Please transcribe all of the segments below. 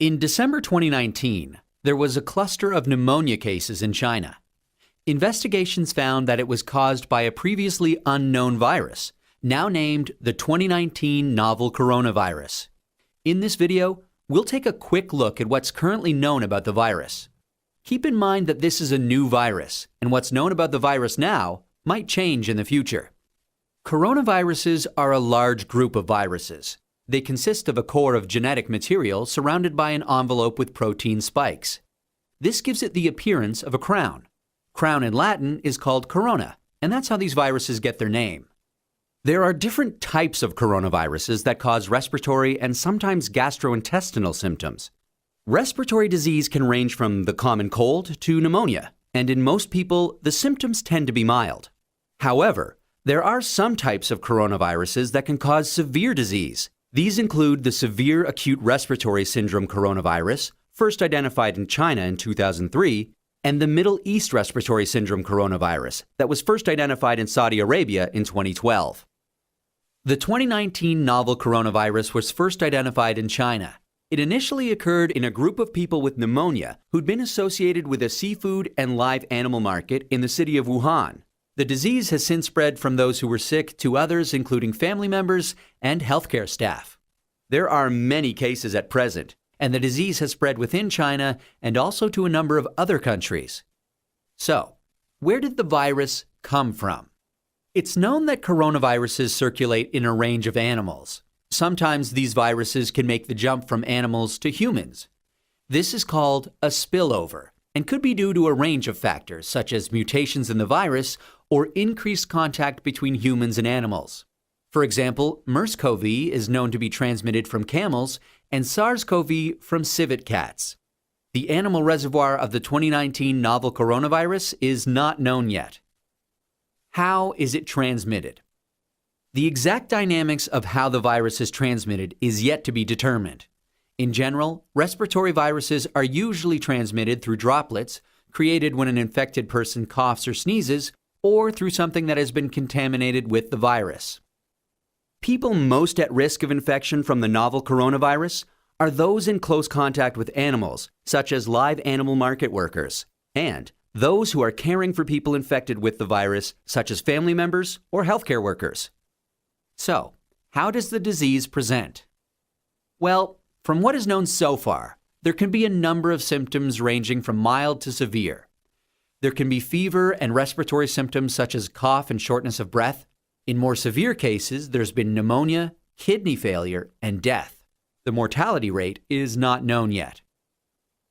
In December 2019, there was a cluster of pneumonia cases in China. Investigations found that it was caused by a previously unknown virus, now named the 2019 novel coronavirus. In this video, we'll take a quick look at what's currently known about the virus. Keep in mind that this is a new virus, and what's known about the virus now might change in the future. Coronaviruses are a large group of viruses. They consist of a core of genetic material surrounded by an envelope with protein spikes. This gives it the appearance of a crown. Crown in Latin is called corona, and that's how these viruses get their name. There are different types of coronaviruses that cause respiratory and sometimes gastrointestinal symptoms. Respiratory disease can range from the common cold to pneumonia, and in most people, the symptoms tend to be mild. However, there are some types of coronaviruses that can cause severe disease. These include the severe acute respiratory syndrome coronavirus, first identified in China in 2003, and the Middle East respiratory syndrome coronavirus that was first identified in Saudi Arabia in 2012. The 2019 novel coronavirus was first identified in China. It initially occurred in a group of people with pneumonia who'd been associated with a seafood and live animal market in the city of Wuhan. The disease has since spread from those who were sick to others, including family members and healthcare staff. There are many cases at present, and the disease has spread within China and also to a number of other countries. So, where did the virus come from? It's known that coronaviruses circulate in a range of animals. Sometimes these viruses can make the jump from animals to humans. This is called a spillover and could be due to a range of factors such as mutations in the virus or increased contact between humans and animals. For example, MERS-CoV is known to be transmitted from camels and SARS-CoV from civet cats. The animal reservoir of the 2019 novel coronavirus is not known yet. How is it transmitted? The exact dynamics of how the virus is transmitted is yet to be determined. In general, respiratory viruses are usually transmitted through droplets created when an infected person coughs or sneezes, or through something that has been contaminated with the virus. People most at risk of infection from the novel coronavirus are those in close contact with animals, such as live animal market workers, and those who are caring for people infected with the virus, such as family members or healthcare workers. So, how does the disease present? Well, from what is known so far, there can be a number of symptoms ranging from mild to severe. There can be fever and respiratory symptoms such as cough and shortness of breath. In more severe cases, there's been pneumonia, kidney failure, and death. The mortality rate is not known yet.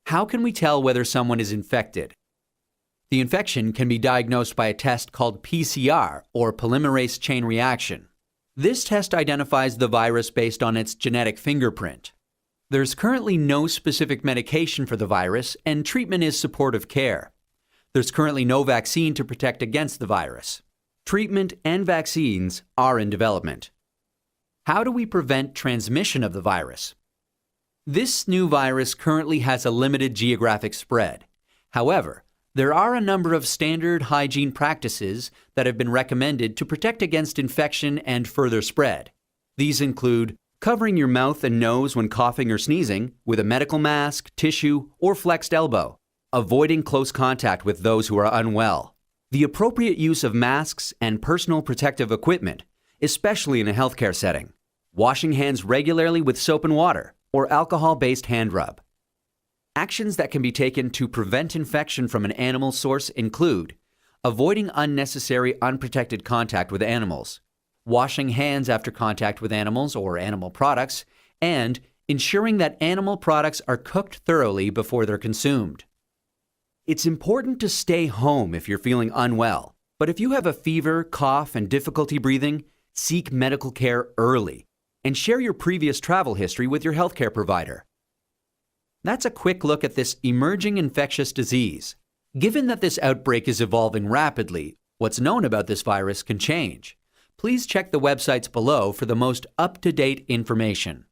How can we tell whether someone is infected? The infection can be diagnosed by a test called PCR, or polymerase chain reaction. This test identifies the virus based on its genetic fingerprint. There's currently no specific medication for the virus, and treatment is supportive care. There's currently no vaccine to protect against the virus. Treatment and vaccines are in development. How do we prevent transmission of the virus? This new virus currently has a limited geographic spread. However, there are a number of standard hygiene practices that have been recommended to protect against infection and further spread. These include covering your mouth and nose when coughing or sneezing with a medical mask, tissue, or flexed elbow. Avoiding close contact with those who are unwell. The appropriate use of masks and personal protective equipment, especially in a healthcare setting. Washing hands regularly with soap and water or alcohol-based hand rub. Actions that can be taken to prevent infection from an animal source include avoiding unnecessary unprotected contact with animals, washing hands after contact with animals or animal products, and ensuring that animal products are cooked thoroughly before they're consumed. It's important to stay home if you're feeling unwell, but if you have a fever, cough, and difficulty breathing, seek medical care early and share your previous travel history with your healthcare provider. That's a quick look at this emerging infectious disease. Given that this outbreak is evolving rapidly, what's known about this virus can change. Please check the websites below for the most up-to-date information.